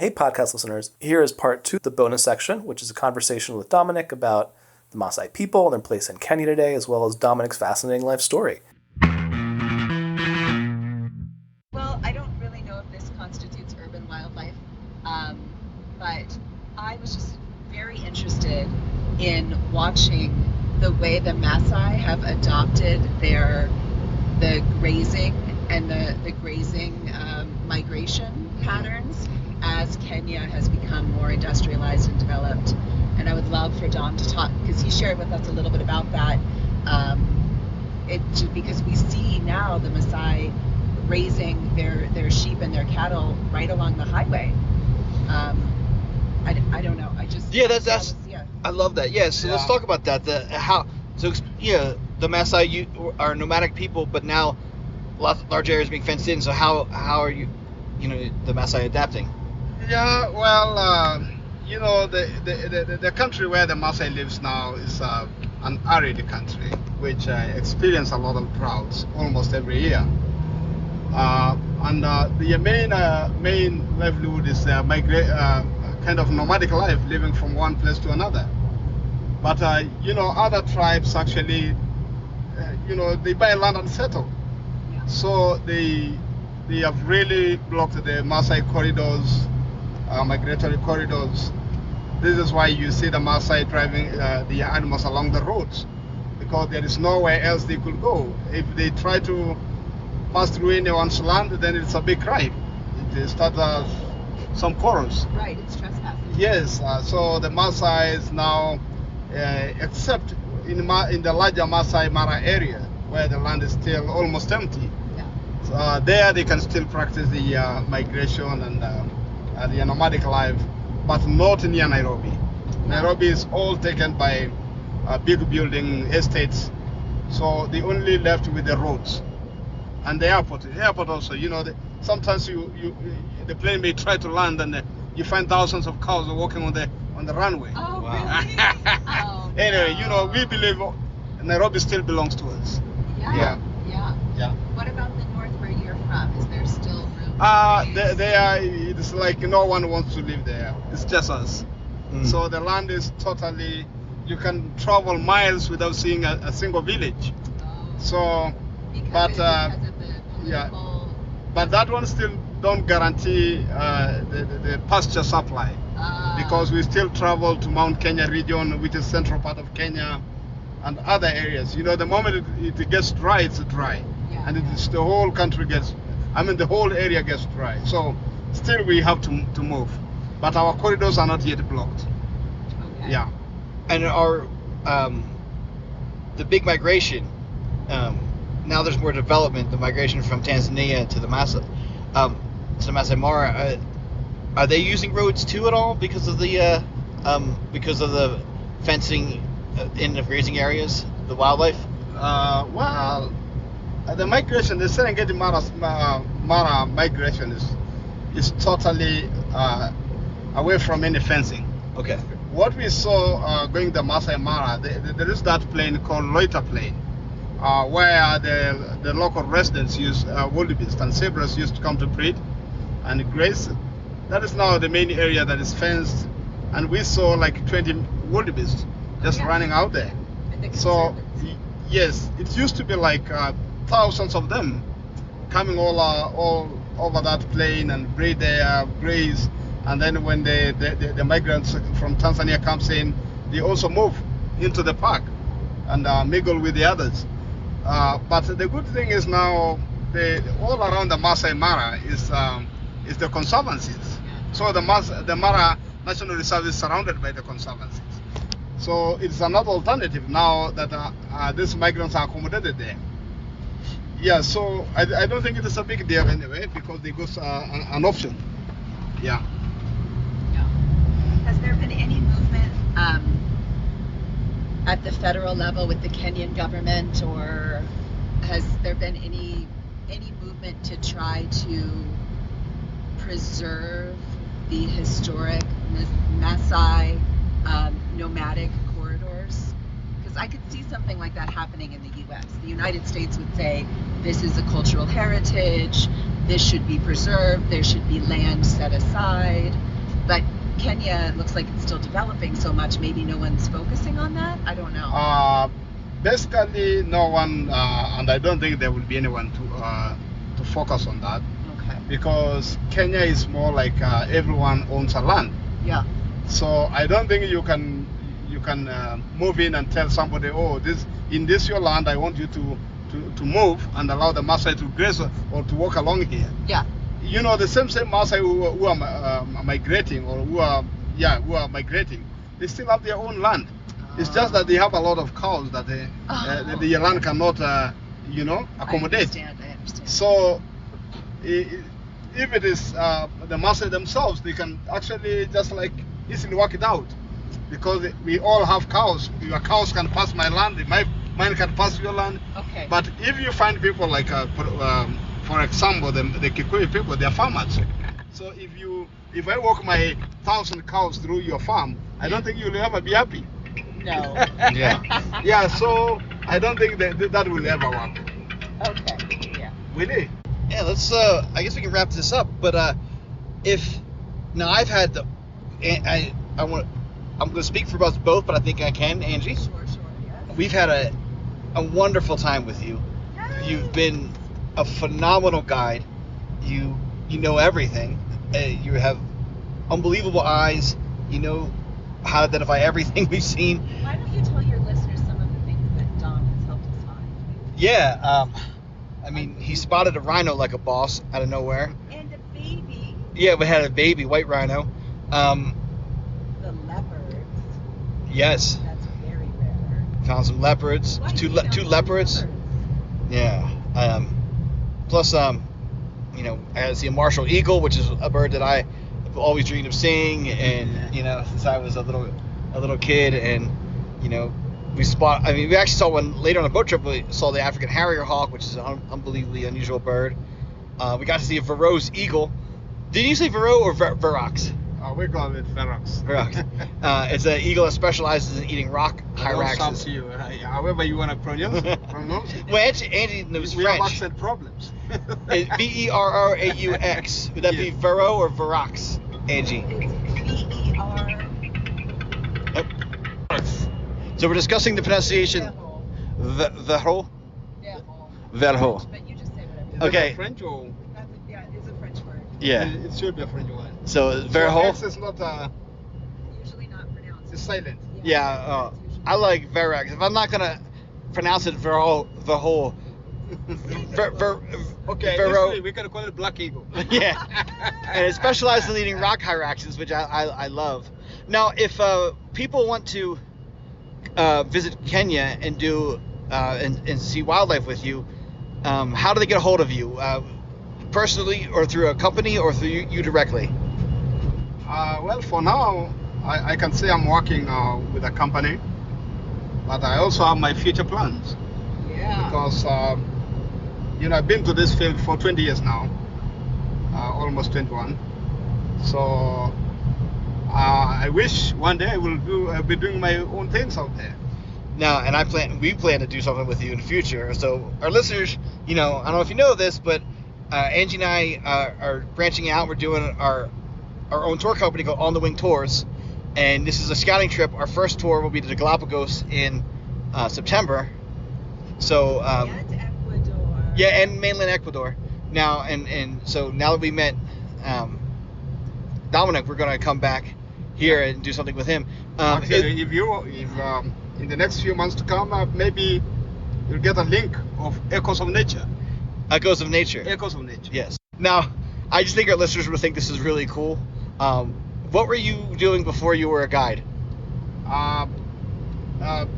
Hey, podcast listeners. Here is part 2, the bonus section, which is a conversation with Dominic about the Maasai people and their place in Kenya today, as well as Dominic's fascinating life story. Well, I don't really know if this constitutes urban wildlife, but I was just very interested in watching the way the Maasai have adopted the grazing and the grazing migration patterns as Kenya has become more industrialized and developed. And I would love for Dom to talk, because he shared with us a little bit about that. Because we see now the Maasai raising their sheep and their cattle right along the highway. I don't know. That's I love that. Yeah. So let's talk about that. The Maasai are nomadic people, but now large areas being fenced in. So how are the Maasai adapting? Yeah, well, the country where the Maasai lives now is an arid country, which experience a lot of droughts almost every year. The main livelihood is kind of nomadic life, living from one place to another. But other tribes actually, they buy land and settle. Yeah. So they have really blocked the Maasai corridors, migratory corridors. This is why you see the Maasai driving the animals along the roads, because there is nowhere else they could go. If they try to pass through anyone's land, then it's a big crime. It starts some quarrels. Right, it's trespassing. Yes, so the Maasai is now, except in the larger Maasai Mara area, where the land is still almost empty. Yeah. There they can still practice the migration and the nomadic life, but not near Nairobi. Nairobi is all taken by big building estates, so they only left with the roads. And the airport also, sometimes the plane may try to land and you find thousands of cows walking on the runway. Oh, Wow. really? Oh, Anyway, no. we believe Nairobi still belongs to us. Yeah. Yeah. What about the north where you're from? Is there still room? It's like no one wants to live there. It's just us. So the land is totally, you can travel miles without seeing a single village. Oh, So, because of the yeah. political... But that one still don't guarantee the pasture supply, because we still travel to Mount Kenya region, which is central part of Kenya, and other areas. The moment it gets dry, it's dry. Yeah. And the whole country the whole area gets dry. So still we have to move. But our corridors are not yet blocked. Okay. Yeah. And our the big migration. Now there's more development. The migration from Tanzania to the Masai Mara. Are they using roads too at all because of the fencing in the grazing areas, the wildlife? The migration, the Serengeti Mara migration is totally away from any fencing. Okay. What we saw going the Masai Mara, there is that plain called Loiter Plain, where the local residents use wildebeest and zebras used to come to breed and graze. That is now the main area that is fenced, and we saw like 20 wildebeest just running out there. So yes, it used to be like thousands of them coming all over that plain and breed there, graze, and then when the migrants from Tanzania comes in, they also move into the park and mingle with the others. But the good thing is now all around the Masai Mara is the conservancies. So the Mara National Reserve is surrounded by the conservancies. So it's another alternative now that these migrants are accommodated there. Yeah, so I don't think it is a big deal anyway, because they go an option. Yeah. Has there been any movement at the federal level with the Kenyan government, or has there been any movement to try to preserve the historic Maasai nomadic corridors? Because I could see something like that happening in the U.S. The United States would say, this is a cultural heritage, this should be preserved, there should be land set aside. but Kenya looks like it's still developing so much. Maybe no one's focusing on that. I don't know. Basically, no one, and I don't think there will be anyone to focus on that, Okay. because Kenya is more like everyone owns a land. Yeah. So I don't think you can move in and tell somebody, oh, this your land, I want you to move and allow the Maasai to graze or to walk along here. Yeah. You know, the same Maasai who are migrating, or who are migrating, they still have their own land. It's just that they have a lot of cows that the land cannot accommodate. I understand. So if it is the Maasai themselves, they can actually just like easily work it out, because we all have cows. Your cows can pass my land, mine can pass your land. Okay. But if you find people like, for example, the Kikuyu people, they're farmers. So if I walk my 1,000 cows through your farm, I don't think you'll ever be happy. No. Yeah. Yeah. So I don't think that will ever work. Okay. Yeah. Will it? Yeah, let's. I guess we can wrap this up. But if now I've had the, I'm going to speak for us both, but I think I can, Angie. Sure. Yes. We've had a wonderful time with you. Yay. You've been a phenomenal guide. You know everything. You have unbelievable eyes. You know how to identify everything we've seen. Why don't you tell your listeners some of the things that Dom has helped us find? Yeah. I mean, he spotted a rhino like a boss out of nowhere. And a baby. Yeah, we had a baby white rhino. The leopards. Yes. That's very rare. Found some leopards. Why Two you found leopards. Yeah. Plus, I see a martial eagle, which is a bird that I have always dreamed of seeing, and since I was a little kid, and we actually saw one later on a boat trip. We saw the African harrier hawk, which is an unbelievably unusual bird. We got to see a Varro's eagle. Did you say Varro or Varrox? We call it Ferox. Varrox. It's an eagle that specializes in eating rock hyraxes. Up to you. However you want to pronounce it. Well, Angie knows we French. have accent problems. Verraux. Would that be Varro or Varrox, Angie? It's V-E-R. So we're discussing the pronunciation. Verro. Verro. But you just say whatever. Okay. French or? It's a French word. Yeah. It should be a French one. So So Verro. X is not Usually not pronounced. it's silent. Yeah. I like Verrex. If I'm not gonna pronounce it Verro. Okay, Verro. we can call it black eagle. Yeah. And it specializes in eating rock hyraxes, which I love. Now, if people want to visit Kenya and do and see wildlife with you, how do they get a hold of you? Personally, or through a company, or through you directly? Well, for now, I can say I'm working with a company, but I also have my future plans, Yeah. because I've been to this field for 20 years now, almost 21. So I wish one day I'll be doing my own things out there. Now, and we plan to do something with you in the future. So our listeners, I don't know if you know this, but Angie and I are branching out. We're doing our own tour company called On the Wing Tours, and this is a scouting trip. Our first tour will be to the Galapagos in September. So And Ecuador. yeah, and mainland Ecuador. Now, and so now that we met Dominic, we're gonna come back here and do something with him. Actually, if in the next few months to come, maybe you'll get a link of Echoes of Nature. Echoes of Nature. Echoes of Nature. Yes. Now, I just think our listeners would think this is really cool. What were you doing before you were a guide?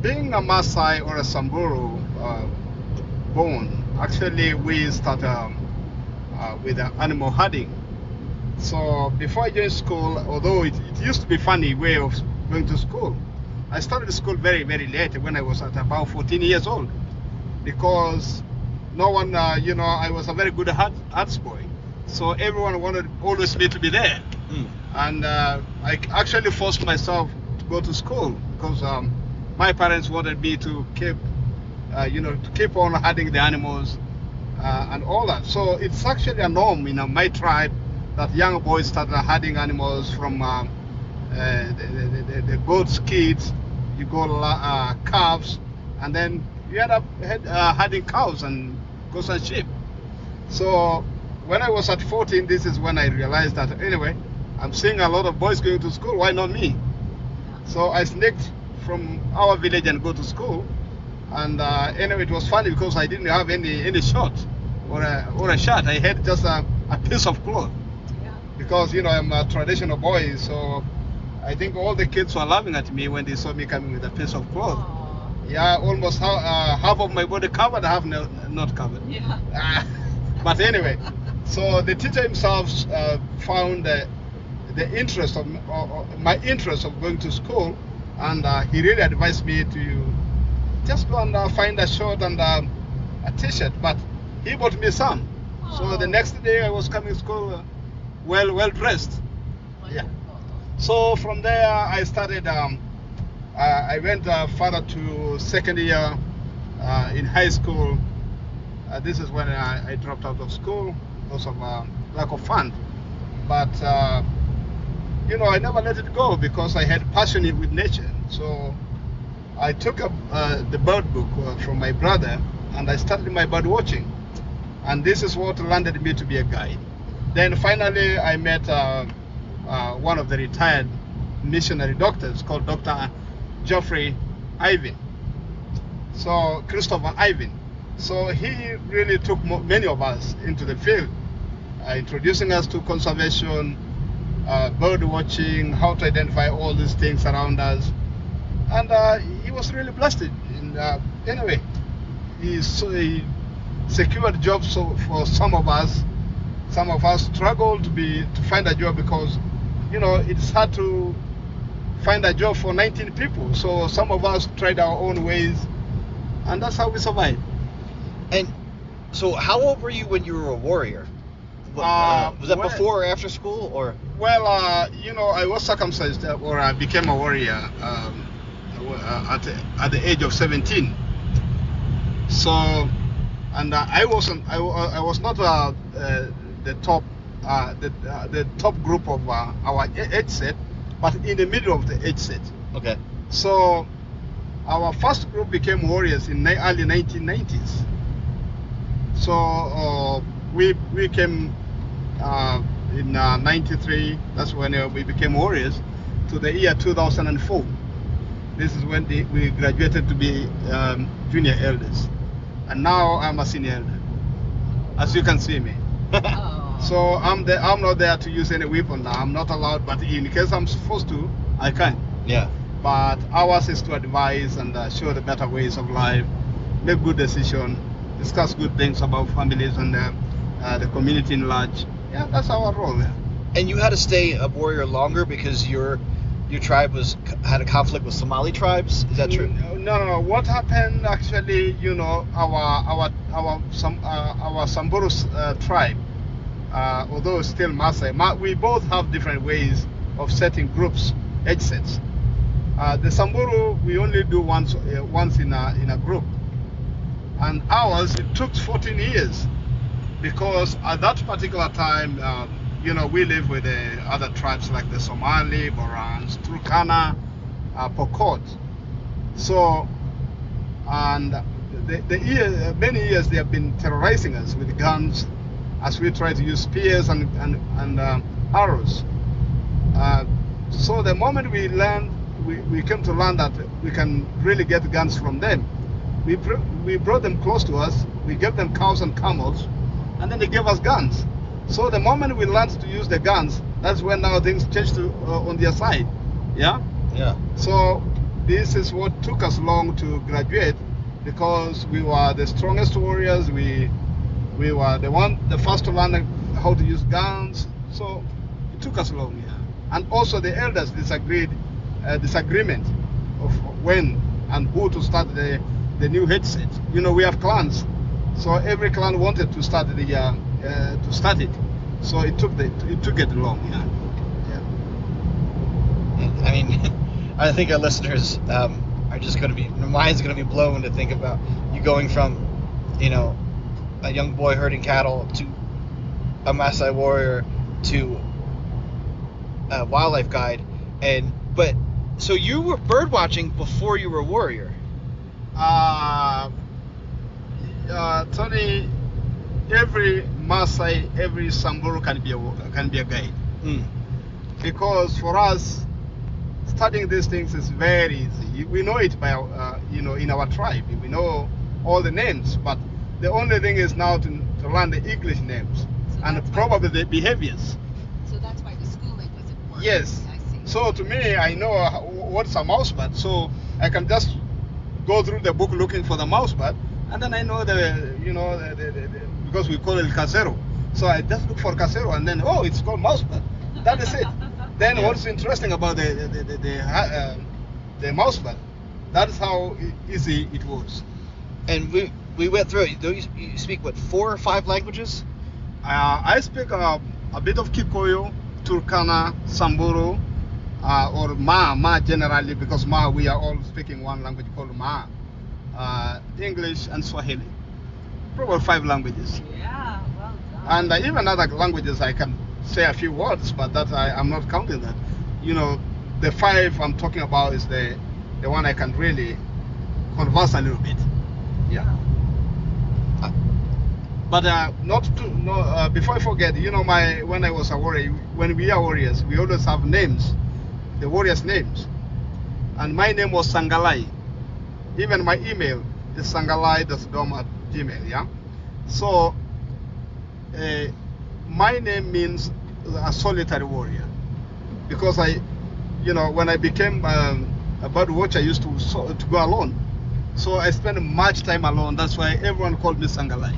Being a Maasai or a Samburu born, actually we started with animal herding. So before I joined school, although it used to be funny way of going to school, I started school very, very late when I was at about 14 years old, because no one, I was a very good arts boy. So everyone wanted always me to be there. And I actually forced myself to go to school, because my parents wanted me to keep on herding the animals and all that. So it's actually a norm in my tribe that young boys started herding animals from the goats, kids, you go calves, and then you end up herding cows and goats and sheep. So when I was at 14, this is when I realized that anyway, I'm seeing a lot of boys going to school. Why not me? So I sneaked from our village and go to school. And anyway, it was funny because I didn't have any short or a shirt. I had just a piece of cloth. Yeah. Because I'm a traditional boy, so I think all the kids were laughing at me when they saw me coming with a piece of cloth. Aww. Yeah, almost half of my body covered, half not covered. Yeah. But anyway, so the teacher himself found the interest of my interest of going to school, and he really advised me to just go and find a short and a t-shirt. But he bought me some. So the next day I was coming to school well dressed. Yeah. So from there I started. I went further to second year in high school. This is when I dropped out of school because of lack of fund. But I never let it go because I had passion with nature. So I took up the bird book from my brother and I started my bird watching. And this is what landed me to be a guide. Then finally I met one of the retired missionary doctors called Dr. Geoffrey Ivan. So Christopher Ivan. So he really took many of us into the field, introducing us to conservation, bird watching, how to identify all these things around us. And he was really blessed. Anyway, he secured jobs for some of us. Some of us struggled to find a job because, it's hard to find a job for 19 people. So some of us tried our own ways, and that's how we survived. And so, how old were you when you were a warrior? Was that before or after school, or? Well, I was circumcised, or I became a warrior at the age of 17. So, and I was not the top the top group of our age set, but in the middle of the age set. Okay. So, our first group became warriors in the early 1990s. So we came in 93. That's when we became warriors. To the year 2004. This is when we graduated to be junior elders, and now I'm a senior elder, as you can see me. So I'm not there to use any weapon now. I'm not allowed, but in case I'm supposed to, I can. Yeah. But ours is to advise and show the better ways of life, make good decisions, discuss good things about families and the community in large. Yeah, that's our role there. And you had to stay a warrior longer because your tribe had a conflict with Somali tribes. Is that true? No. What happened actually? Our Samburu tribe, although still Maasai, we both have different ways of setting groups, age sets. The Samburu we only do once in a group, and ours it took 14 years because at that particular time, we live with the other tribes like the Somali, Borans, Turkana, Pokot. So, and many years they have been terrorizing us with guns as we try to use spears and arrows. So the moment we came to learn that we can really get guns from them, we brought them close to us, we gave them cows and camels, and then they gave us guns. So the moment we learned to use the guns, that's when now things changed to on their side. Yeah? Yeah. So this is what took us long to graduate, because we were the strongest warriors. We were the first to learn how to use guns. So it took us long, yeah. And also the elders disagreement of when and who to start the new headset. We have clans, so every clan wanted to start it. So it took it long, yeah. I mean, I think our listeners are just going to be, their mind's going to be blown to think about you going from, a young boy herding cattle to a Maasai warrior to wildlife guide, but so you were bird watching before you were a warrior. Tony, every Maasai, every Samburu can be a guide. Because for us, studying these things is very easy. We know it by in our tribe. We know all the names, but the only thing is now to learn the English names and probably the behaviors. So that's why the schooling was important. Yes. I see. So to me, I know what's a mouse bird, so I can just go through the book looking for the mouse bird, and then I know because we call it casero. So I just look for casero, and then it's called mouse bird. That is it. Then what's interesting about the mouse bird? That is how easy it was. And we went through it. You speak what, 4 or 5 languages? I speak a bit of Kikoyo, Turkana, Samburu, or Ma generally, because Ma, we are all speaking one language called Ma. English and Swahili. Probably 5 languages. Yeah, well done. And even other languages I can say a few words, but that I'm not counting that. The 5 I'm talking about is the one I can really converse a little bit. Yeah. But before I forget, when I was a warrior, when we are warriors, we always have names, the warriors' names. And my name was Sangalai. Even my email is sangalai.dom@gmail, yeah? So, my name means a solitary warrior. Because when I became a bird watcher, I used to go alone. So I spent much time alone. That's why everyone called me Sangalai.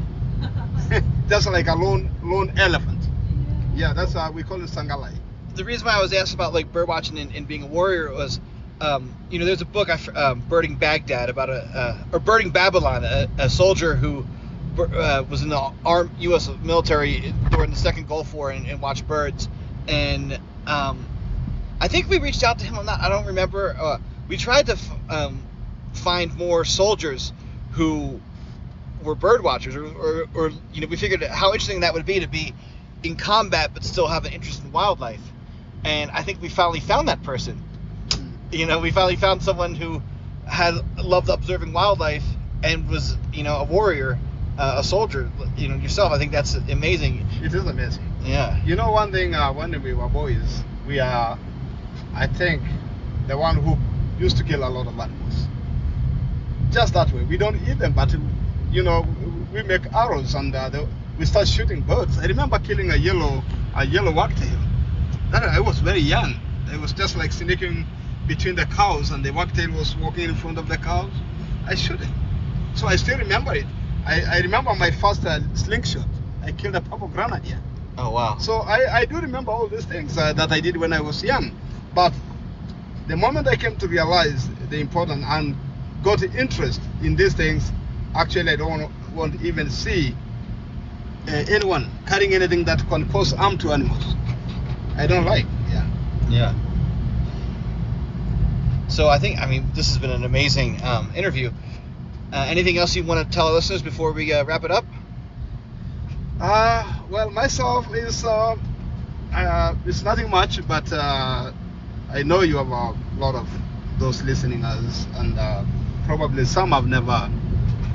Just like a lone elephant. Yeah, that's how we call it Sangalai. The reason why I was asked about like bird watching and being a warrior was, there's a book, Birding Baghdad, about or Birding Babylon, a soldier who was in the U.S. military during the Second Gulf War and watched birds. And I think we reached out to him on that. I don't remember. We tried to find more soldiers who were bird watchers, or we figured how interesting that would be to be in combat but still have an interest in wildlife. And I think we finally found that person. We finally found someone who had loved observing wildlife and was a warrior, a soldier. Yourself. I think that's amazing. It is amazing. Yeah. One thing, when we were boys, we are, I think, the one who used to kill a lot of animals. Just that way. We don't eat them, but we make arrows and we start shooting birds. I remember killing a yellow wagtail. I was very young. It was just like sneaking between the cows, and the wagtail was walking in front of the cows. I shot it. So I still remember it. I remember my first slingshot. I killed a purple grenadier. Oh wow. So I do remember all these things that I did when I was young. But the moment I came to realize the importance and got interest in these things, actually I don't want to even see anyone carrying anything that can cause harm to animals. I don't like. Yeah. So this has been an amazing interview. Anything else you want to tell our listeners before we wrap it up? Well, myself is it's nothing much, but I know you have a lot of those listening us, and probably some have never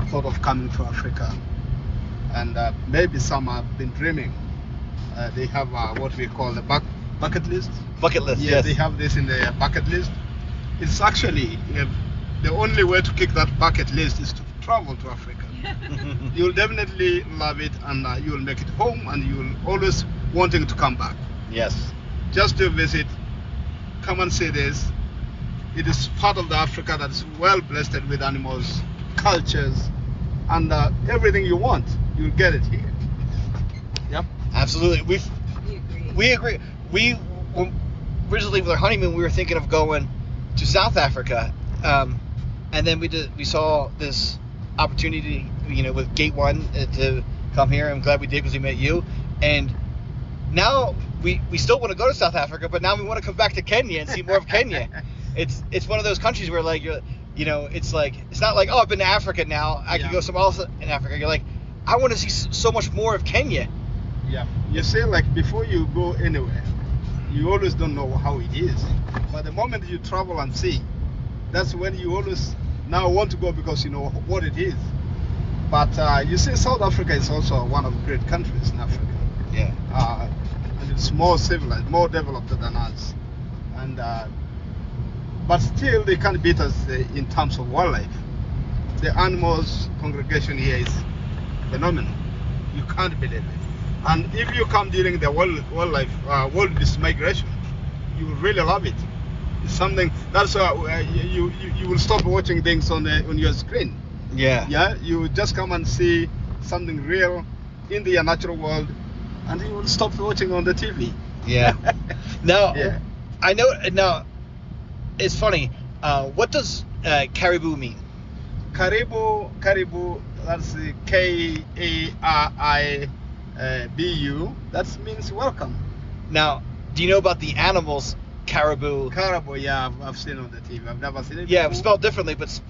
thought of coming to Africa, and maybe some have been dreaming. They have what we call the bucket list. Bucket list, Yeah, yes. they have this in the bucket list. It's actually the only way to kick that bucket list is to travel to Africa. You'll definitely love it, and you'll make it home, and you'll always wanting to come back. Yes. Just to visit, come and see this. It is part of the Africa that is well blessed with animals, cultures, and everything you want. You'll get it here. Yep. Absolutely. We agree. We originally with our honeymoon, we were thinking of going to South Africa, and then we saw this opportunity, with Gate 1 to come here. I'm glad we did because we met you, and now we still want to go to South Africa, but now we want to come back to Kenya and see more of Kenya. It's one of those countries where it's like it's not like, oh, I've been to Africa now, I can go somewhere else in Africa. You're like, I want to see so much more of Kenya. Yeah. You say like before you go anywhere, you always don't know how it is. But the moment you travel and see, that's when you always now want to go because you know what it is. But you see, South Africa is also one of the great countries in Africa. Yeah. And it's more civilized, more developed than us. And but still, they can't beat us in terms of wildlife. The animals congregation here is phenomenal. You can't believe it. And if you come during the wildlife migration, you will really love it. It's something that's you will stop watching things on your screen. Yeah. Yeah, you just come and see something real in the natural world, and you will stop watching on the TV. Yeah. Now, Yeah. I know. Now, it's funny. What does caribou mean? Caribou, that's Karibu. That means welcome. Now, do you know about the animals caribou? Caribou, yeah, I've seen on the TV. I've never seen it. Yeah, before. spelled differently, but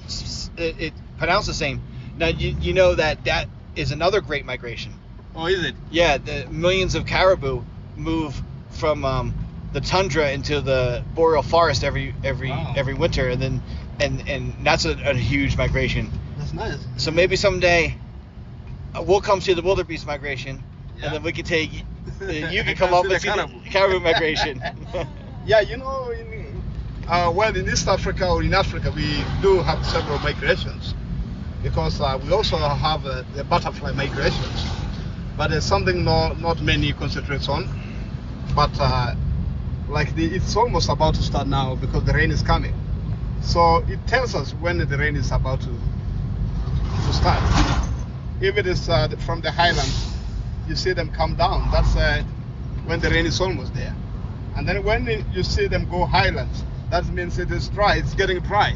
it pronounced the same. Now, you know that is another great migration. Oh, is it? Yeah, the millions of caribou move from the tundra into the boreal forest every winter, and then and that's a huge migration. That's nice. So maybe someday we'll come see the wildebeest migration, Yeah. and then we can take you can come up and see the caribou migration. Yeah, you know, in East Africa or in Africa, we do have several migrations because we also have the butterfly migrations, but there's something not many concentrates on. But it's almost about to start now because the rain is coming, so it tells us when the rain is about to start. If it is from the highlands, you see them come down. That's when the rain is almost there. And then when you see them go highlands, that means it is dry. It's getting dry.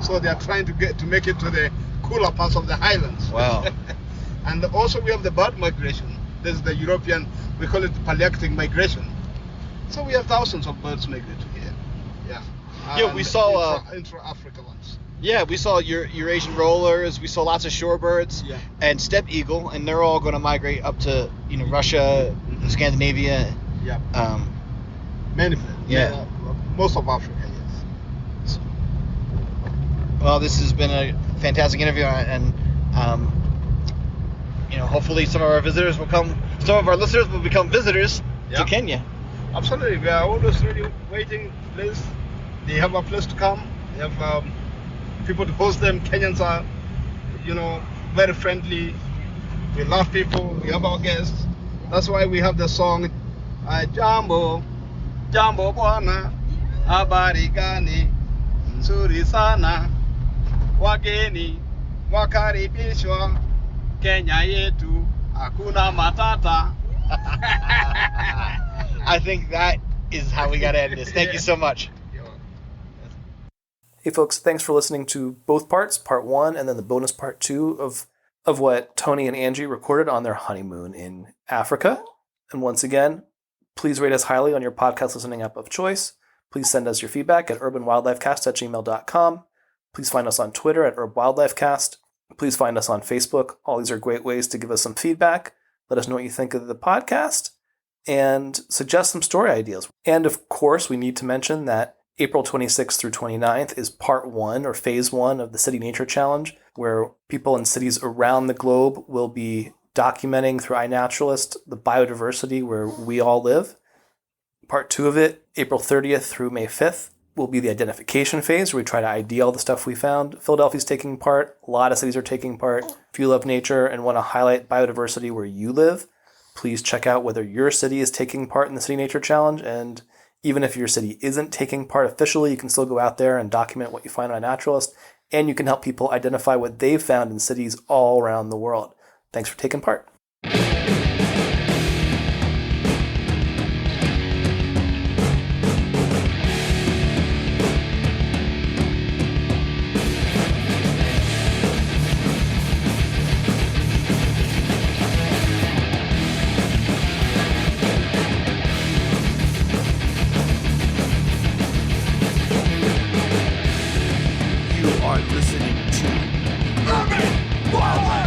So they are trying to make it to the cooler parts of the highlands. Wow. And also we have the bird migration. There's the European, we call it the Palearctic migration. So we have thousands of birds migrating here. Yeah. Yeah, we saw intra-Africa ones. Yeah, we saw Eurasian rollers. We saw lots of shorebirds and steppe eagle, and they're all going to migrate up to Russia, Scandinavia. Yeah. Many. Yeah. Most of Africa, yes. Well, this has been a fantastic interview, and hopefully some of our listeners will become visitors to Kenya. Absolutely, we are always really waiting. Please, they have a place to come. They have people to host them. Kenyans are, very friendly. We love people. We have our guests. That's why we have the song, Jambo, Jambo Bwana, habari gani, nzuri sana, wageni, wakaribishwa, Kenya yetu, hakuna matata. I think that is how we got to end this. Thank you so much. Hey folks, thanks for listening to both parts, part 1 and then the bonus part 2 of what Tony and Angie recorded on their honeymoon in Africa. And once again, please rate us highly on your podcast listening app of choice. Please send us your feedback at urbanwildlifecast@gmail.com. Please find us on Twitter at urbwildlifecast. Please find us on Facebook. All these are great ways to give us some feedback. Let us know what you think of the podcast and suggest some story ideas. And of course, we need to mention that April 26th through 29th is part 1 or phase 1 of the City Nature Challenge, where people in cities around the globe will be documenting through iNaturalist the biodiversity where we all live. Part 2 of it, April 30th through May 5th, will be the identification phase where we try to ID all the stuff we found. Philadelphia's taking part. A lot of cities are taking part. If you love nature and want to highlight biodiversity where you live, please check out whether your city is taking part in the City Nature Challenge. And even if your city isn't taking part officially, you can still go out there and document what you find on iNaturalist. And you can help people identify what they've found in cities all around the world. Thanks for taking part. You are listening to Urban Wildlife.